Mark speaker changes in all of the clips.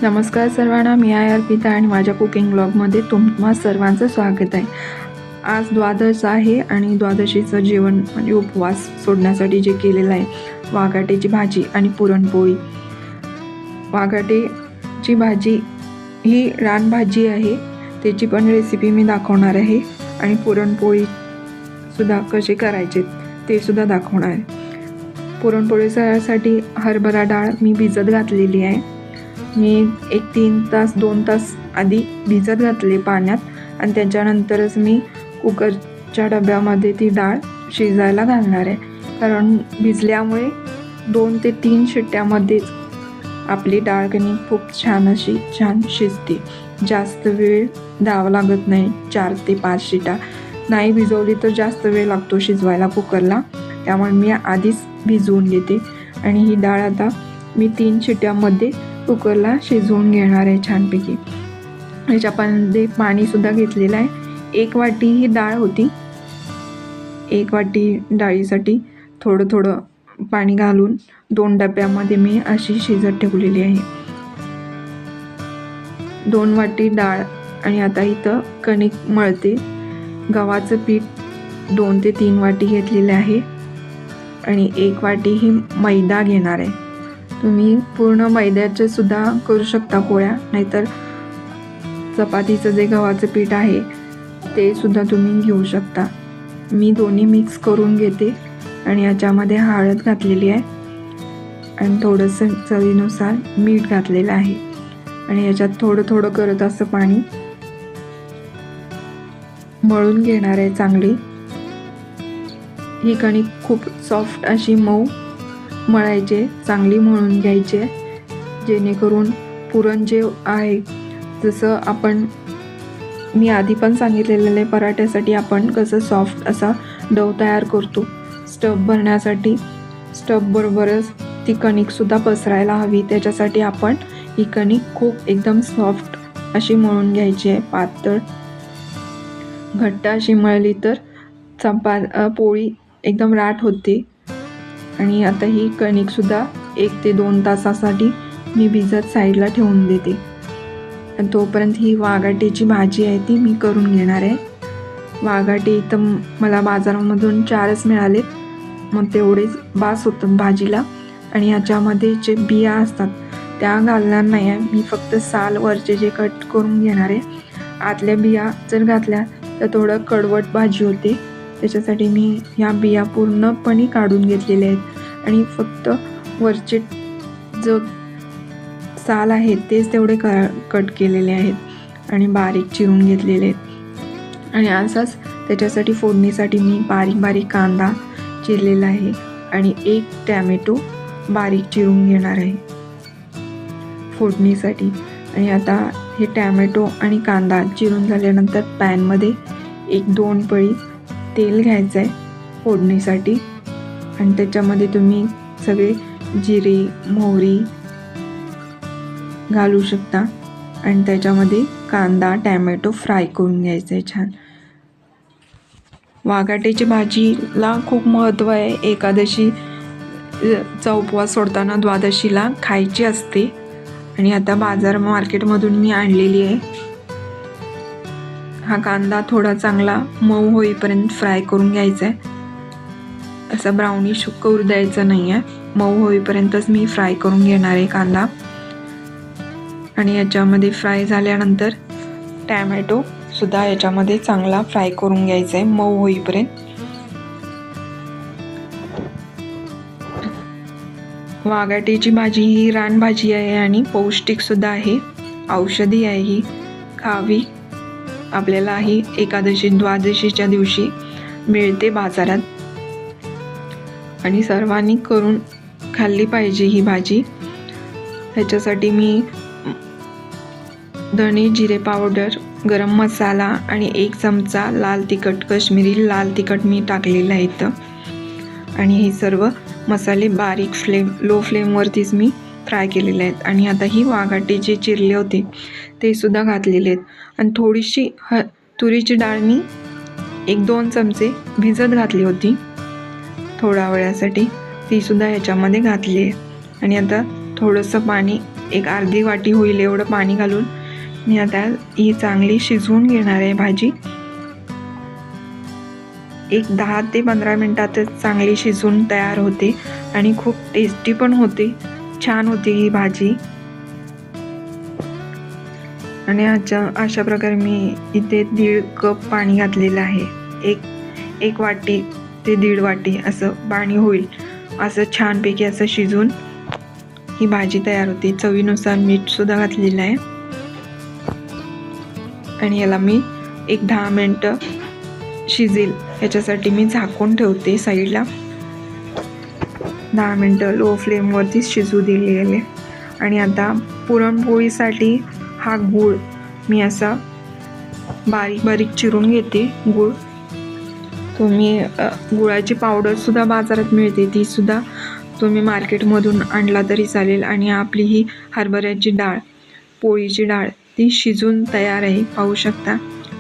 Speaker 1: नमस्कार सर्वांना, मी आहे अर्पिता आणि माझ्या कुकिंग ब्लॉगमध्ये तुम्हा सर्वांचं स्वागत आहे. आज द्वादश आहे आणि द्वादशीचं जेवण म्हणजे उपवास सोडण्यासाठी जे केलेलं आहे, वाघाटेची भाजी आणि पुरणपोळी. वाघाटेची भाजी ही रानभाजी आहे, त्याची पण रेसिपी मी दाखवणार आहे आणि पुरणपोळीसुद्धा कसे करायचे ते सुद्धा दाखवणार आहे. पुरणपोळीसाठी हरभरा डाळ मी भिजत घातलेली आहे. मी 3 तास 2 तास आधी भिजत घातले पाण्यात आणि त्याच्यानंतरच मी कुकरच्या डब्यामध्ये ती डाळ शिजायला घालणार आहे. कारण भिजल्यामुळे 2 ते 3 शिट्ट्यामध्येच आपली डाळ कणी खूप छान शिजते. जास्त वेळ द्यावा लागत नाही. 4 ते 5 शिट्ट्या नाही भिजवली तर जास्त वेळ लागतो शिजवायला कुकरला. त्यामुळे मी आधीच भिजवून घेते आणि ही डाळ आता मी 3 शिट्ट्यामध्ये कुकरला शिजवून घेणार आहे छानपैकी. ह्याच्यामध्ये पाणीसुद्धा घेतलेलं आहे. 1 वाटी ही डाळ होती. 1 वाटी डाळीसाठी थोडं पाणी घालून 2 डब्यामध्ये मी अशी शिजत ठेवलेली आहे. 2 वाटी डाळ आणि आता इथं कणिक मळते. गव्हाचं पीठ 2 ते 3 वाटी घेतलेले आहे आणि 1 वाटी ही मैदा घेणार आहे. तुम्ही पूर्ण मैद्याचे सुद्धा करू शकता पोळ्या, नाहीतर चपातीचं जे गव्हाचं पीठ आहे ते सुद्धा तुम्ही घेऊ शकता. मी दोन्ही मिक्स करून घेते आणि याच्यामध्ये हळद घातलेली आहे आणि थोडंसं चवीनुसार मीठ घातलेलं आहे आणि याच्यात थोडं करत असं पाणी मळून घेणार आहे चांगली. ही कणिक खूप सॉफ्ट अशी मऊ मळायचे, चांगली मळून घ्यायचे, जेणेकरून पुरण जे आहे जसं मी आधी पण सांगितलेलं आहे, पराठ्यासाठी आपण कसं सॉफ्ट असा डो तयार करतो स्टफ भरण्यासाठी, स्टफबरोबरच ती कणिकसुद्धा पसरायला हवी. त्याच्यासाठी आपण ही कणिक खूप एकदम सॉफ्ट अशी मळून घ्यायची आहे. पातळ घट्ट अशी मळली तर पोळी एकदम राठ होते. आणि आता ही कणिकसुद्धा 1 ते 2 तासासाठी मी भिजत साईडला ठेवून देते. आणि तोपर्यंत ही वाघाटेची भाजी आहे ती मी करून घेणार आहे. वाघाटे इथं मला बाजारामधून 4च मिळाले, मग तेवढेच बास होतात भाजीला. आणि ह्याच्यामध्ये जे बिया असतात त्या घालणार नाही आहे. मी फक्त साल वरचे जे कट करून घेणार आहे. आतल्या बिया जर घातल्या तर थोडं कडवट भाजी होते. त्याच्यासाठी मी ह्या बिया पूर्णपणे काढून घेतलेल्या आहेत आणि फक्त वरचे जो साल आहेत तेच तेवढे कट केलेले आहेत आणि बारीक चिरून घेतलेले आहेत. आणि असाच त्याच्यासाठी फोडणीसाठी मी बारीक कांदा चिरलेला आहे आणि 1 टॅमॅटो बारीक चिरून घेणार आहे फोडणीसाठी. आणि आता हे टॅमॅटो आणि कांदा चिरून झाल्यानंतर पॅनमध्ये 1-2 पळी तेल घ्यायचं आहे फोडणीसाठी आणि त्याच्यामध्ये तुम्ही सगळे जिरे मोहरी घालू शकता आणि त्याच्यामध्ये कांदा टॅमॅटो फ्राय करून घ्यायचं आहे छान. वाघाटेची भाजीला खूप महत्त्व आहे. एकादशीचा उपवास सोडताना द्वादशीला खायची असते आणि आता मार्केटमधून मी आणलेली आहे. हा कांदा थोडा चांगला मऊ होईपर्यंत फ्राय करून घ्यायचा आहे. असा ब्राउनिश करू द्यायचा नाही आहे. मऊ होईपर्यंतच मी फ्राय करून घेणार आहे कांदा. आणि याच्यामध्ये फ्राय झाल्यानंतर टॅमॅटो सुद्धा याच्यामध्ये चांगला फ्राय करून घ्यायचा आहे मऊ होईपर्यंत. वाघाटेची भाजी ही रानभाजी आहे आणि पौष्टिक सुद्धा आहे. औषधी आहे. ही खावी. आपल्याला ही एकादशी द्वादशीच्या दिवशी मिळते बाजारात आणि सर्वांनी करून खाल्ली पाहिजे ही भाजी. ह्याच्यासाठी मी धणे जिरे पावडर, गरम मसाला आणि 1 चमचा लाल तिखट, काश्मीरी लाल तिखट मी टाकलेलं आहे इथं. आणि हे सर्व मसाले बारीक लो फ्लेमवरतीच मी फ्राय केलेले आहेत. आणि आता ही वाघाटे जे चिरले होते ते सुद्धा घातलेले आहेत. आणि थोडीशी तुरीची डाळ मी 1-2 चमचे भिजत घातली होती थोड्या वेळासाठी, ती सुद्धा ह्याच्यामध्ये घातली आहे. आणि आता थोडंसं पाणी एक अर्धी वाटी होईल एवढं पाणी घालून मी आता ही चांगली शिजवून घेणार आहे भाजी. एक 10 ते 15 मिनिटातच चांगली शिजून तयार होते आणि खूप टेस्टी पण होते, छान होती ही भाजी. आणि अशा प्रकारे मी इथे 1.5 कप पाणी घातलेलं आहे. एक वाटी ते 1.5 वाटी असं पाणी होईल, असं छानपैकी असं शिजून ही भाजी तयार होते. चवीनुसार मीठ सुद्धा घातलेलं आहे आणि याला मी एक 10 मिनिटं शिजेल याच्यासाठी मी झाकून ठेवते साईडला. 10 मिनिटं लो फ्लेमवरती शिजू दिलेले. आणि आता पुरणपोळीसाठी हा गूळ मी असा बारीक बारीक चिरून घेते. गूळ तुम्ही गुळाची पावडरसुद्धा बाजारात मिळते, तीसुद्धा तुम्ही मार्केटमधून आणला तरी चालेल. आणि आपली ही हरभऱ्याची डाळ, पोळीची डाळ ती शिजून तयार आहे. पाहू शकता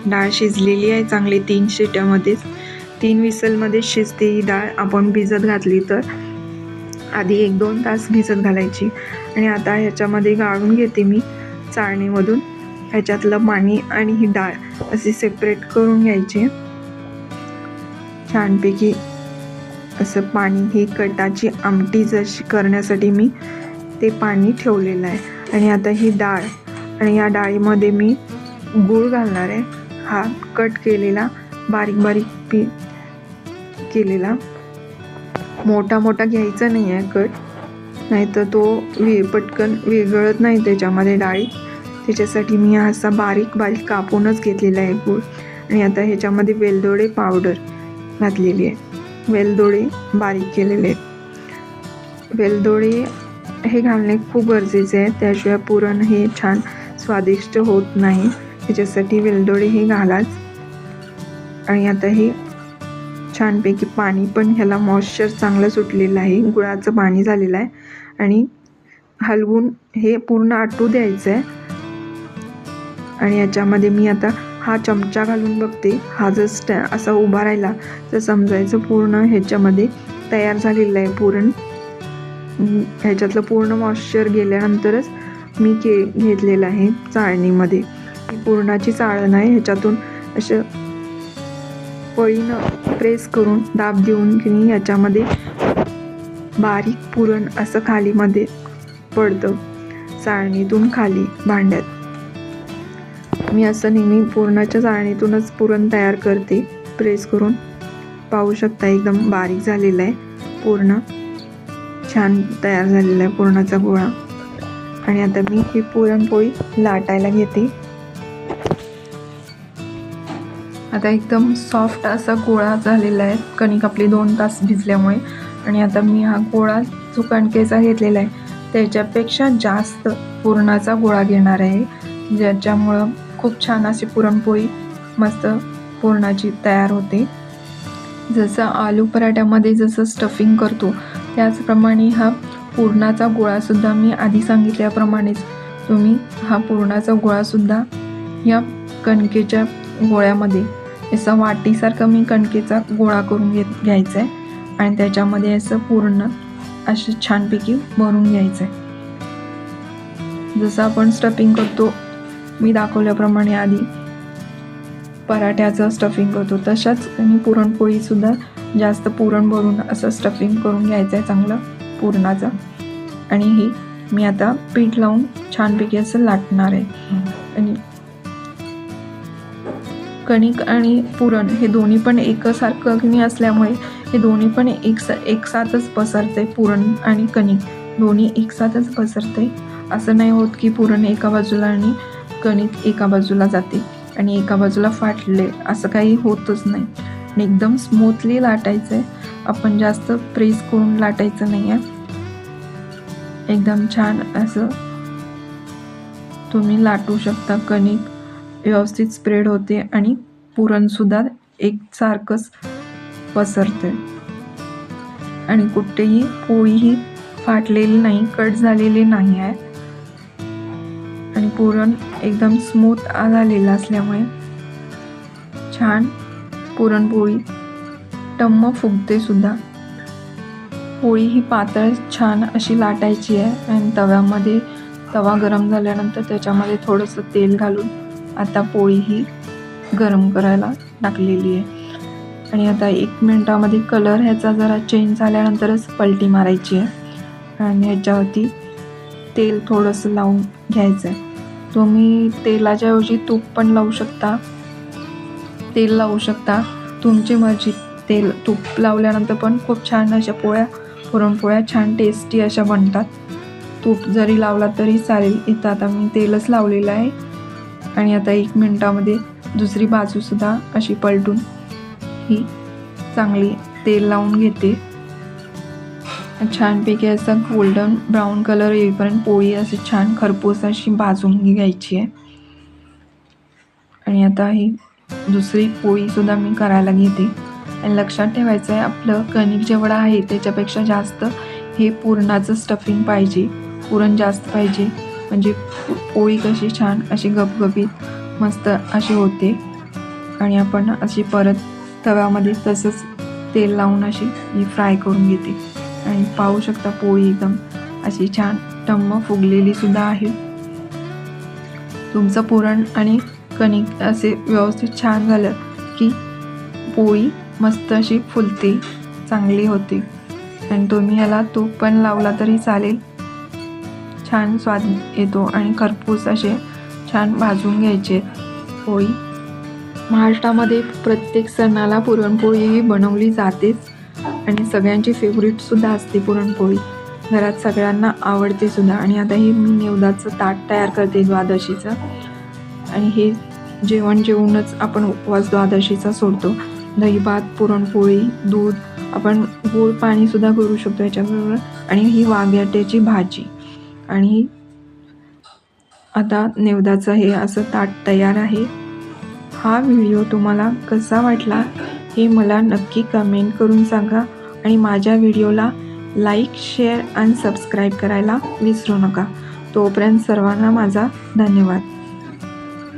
Speaker 1: डाळ शिजलेली आहे चांगली. 3 शिट्यामध्येच 3 विसलमध्ये शिजते ही डाळ. आपण भिजत घातली तर आधी 1-2 तास भिजत घालायची. आणि आता ह्याच्यामध्ये गाळून घेते मी चाळणीमधून. ह्याच्यातलं पाणी आणि ही डाळ असे सेपरेट करून घ्यायचे छानपैकी असं पाणी. ही कटाची आमटी जशी करण्यासाठी मी ते पाणी ठेवलेलं आहे. आणि आता ही डाळ आणि या डाळीमध्ये मी गूळ घालणार आहे. हा कट केलेला बारीक बारीक केलेला, मोठा मोठा घ्यायचा नाही आहे कट, नाहीतर तो पटकन विरघळत नाही त्याच्यामध्ये डाळी. त्याच्यासाठी मी असा बारीक बारीक कापूनच घेतलेला आहे गूळ. आणि आता ह्याच्यामध्ये वेलदोडे पावडर घातलेली आहे. वेलदोडे बारीक केलेले आहेत. वेलदोडे हे घालणे खूप गरजेचे आहे, त्याशिवाय पुरण हे छान स्वादिष्ट होत नाही. त्याच्यासाठी वेलदोडे हे घालाच. आणि आता हे छानपैकी पाणी पण ह्याला मॉइश्चर चांगलं सुटलेलं आहे, गुळाचं पाणी झालेलं आहे. आणि हलवून हे पूर्ण आटू द्यायचं आहे. आणि याच्यामध्ये मी आता हा चमचा घालून बघते. हा जर असा उभा राहिला तर समजायचं पूर्ण ह्याच्यामध्ये तयार झालेलं आहे पुरण. ह्याच्यातलं पूर्ण मॉइश्चर गेल्यानंतरच मी घेतलेलं आहे चाळणीमध्ये. ही पुरणाची चाळण आहे, ह्याच्यातून असं पळीनं प्रेस करून दाब देऊन की नाही ह्याच्यामध्ये बारीक पुरण असं खालीमध्ये पडतं चाळणीतून खाली भांड्यात. मी असं नेहमी पुरणाच्या चाळणीतूनच पुरण तयार करते प्रेस करून. पाहू शकता एकदम बारीक झालेलं आहे पूर्ण, छान तयार झालेला आहे पुरणाचा गोळा. आणि आता मी ही पुरणपोळी लाटायला घेते. आता एकदम सॉफ्ट असा गोळा झालेला आहे, कणिक आपली 2 तास भिजल्यामुळे. आणि आता मी हा गोळा जो कणकेचा घेतलेला आहे त्याच्यापेक्षा जास्त पुरणाचा गोळा घेणार आहे, ज्याच्यामुळं खूप छान अशी पुरणपोळी मस्त पुरणाची तयार होते. जसं आलू पराठ्यामध्ये जसं स्टफिंग करतो त्याचप्रमाणे हा पुरणाचा गोळासुद्धा मी आधी सांगितल्याप्रमाणेच तुम्ही हा पुरणाचा गोळासुद्धा या कणकेच्या गोळ्यामध्ये असं वाटीसारखं मी कणकेचा गोळा करून घ्यायचा आहे. आणि त्याच्यामध्ये असं पूर्ण असं छानपैकी भरून घ्यायचं आहे. जसं आपण स्टफिंग करतो मी दाखवल्याप्रमाणे आधी पराठ्याचं स्टफिंग करतो तशाच आणि पुरणपोळीसुद्धा जास्त पुरण भरून असं स्टफिंग करून घ्यायचं आहे चांगलं पुरणाचं. आणि ही मी आता पीठ लावून छानपैकी असं लाटणार आहे. आणि कणिक आणि पुरण हे दोन्ही पण एकसारखं असल्यामुळे हे दोन्ही पण एकसाथच पसरते. पुरण आणि कणिक दोन्ही एकसाथच पसरते. असं नाही होत की पुरण एका बाजूला आणि कणिक एका बाजूला जाते आणि एका बाजूला फाटले, असं काही होतच नाही. आणि एकदम स्मूथली लाटायचं आहे, आपण जास्त प्रेस करून लाटायचं नाही आहे. एकदम छान असं तुम्ही लाटू शकता. कणिक व्यवस्थित स्प्रेड होते आणि पुरणसुद्धा एकसारखंच पसरते आणि कुठेही पोळीही फाटलेली नाही, कट झालेली नाही आहे. आणि पुरण एकदम स्मूथ झालेलं असल्यामुळे छान पुरणपोळी टम्म फुगते सुद्धा. पोळी ही पातळ छान अशी लाटायची आहे आणि तव्यामध्ये तवा गरम झाल्यानंतर त्याच्यामध्ये थोडंसं तेल घालून आता पोळी ही गरम करायला टाकलेली आहे. आणि आता 1 मिनिटामध्ये कलर ह्याचा जरा चेंज झाल्यानंतरच पलटी मारायची आहे. आणि ह्याच्यावरती तेल थोडंसं लावून घ्यायचं आहे. तुम्ही तेलाच्या ऐवजी तूप पण लावू शकता, तेल लावू शकता, तुमची मर्जी. तूप लावल्यानंतर पण खूप छान अशा पुरणपोळ्या छान टेस्टी अशा बनतात. तूप जरी लावला तरी चालेल. इथं आता मी तेलच लावलेलं आहे. आणि आता 1 मिनिटामध्ये दुसरी बाजूसुद्धा अशी पलटून ही चांगली तेल लावून घेते. छानपैकी असा गोल्डन ब्राऊन कलर येईपर्यंत पोळी अशी छान खरपूस अशी भाजून घ्यायची आहे. आणि आता ही दुसरी पोळीसुद्धा मी करायला घेते. आणि लक्षात ठेवायचं आहे, आपलं कणिक जेवढं आहे त्याच्यापेक्षा जास्त हे पुरणाचं स्टफिंग पाहिजे, पुरण जास्त पाहिजे, म्हणजे पोळी कशी छान अशी गपगपीत मस्त अशी होते. आणि आपण अशी परत तव्यामध्ये तसंच तेल लावून अशी ही फ्राय करून घेते. आणि पाहू शकता पोळी एकदम अशी छान टम्म फुगलेली सुद्धा आहे. तुमचं पुरण आणि कणिक असे व्यवस्थित छान झालं की पोळी मस्त अशी फुलते, चांगली होते. आणि तुम्ही ह्याला तूप पण लावला तरी चालेल, छान स्वाद येतो. आणि खरपूस असे छान भाजून घ्यायचे पोळी. महाराष्ट्रामध्ये प्रत्येक सणाला पुरणपोळी ही बनवली जातेच आणि सगळ्यांची फेवरेटसुद्धा असते पुरणपोळी. घरात सगळ्यांना आवडते सुद्धा. आणि आता ही मी निवेद्याचं ताट तयार करते द्वादशीचं. आणि हे जेवण जेवूनच आपण उपवास द्वादशीचा सोडतो. दही भात, पुरणपोळी, दूध, आपण गोड पाणीसुद्धा करू शकतो याच्याबरोबर. आणि ही वांग्याची भाजी. आणि आता निवेद्याचं हे असं ताट तयार आहे. हा व्हिडिओ तुम्हाला कसा वाटला हे मला नक्की कमेंट करून सांगा. आणि माझ्या व्हिडिओला लाईक, शेअर आणि सबस्क्राईब करायला विसरू नका. तोपर्यंत सर्वांना माझा धन्यवाद.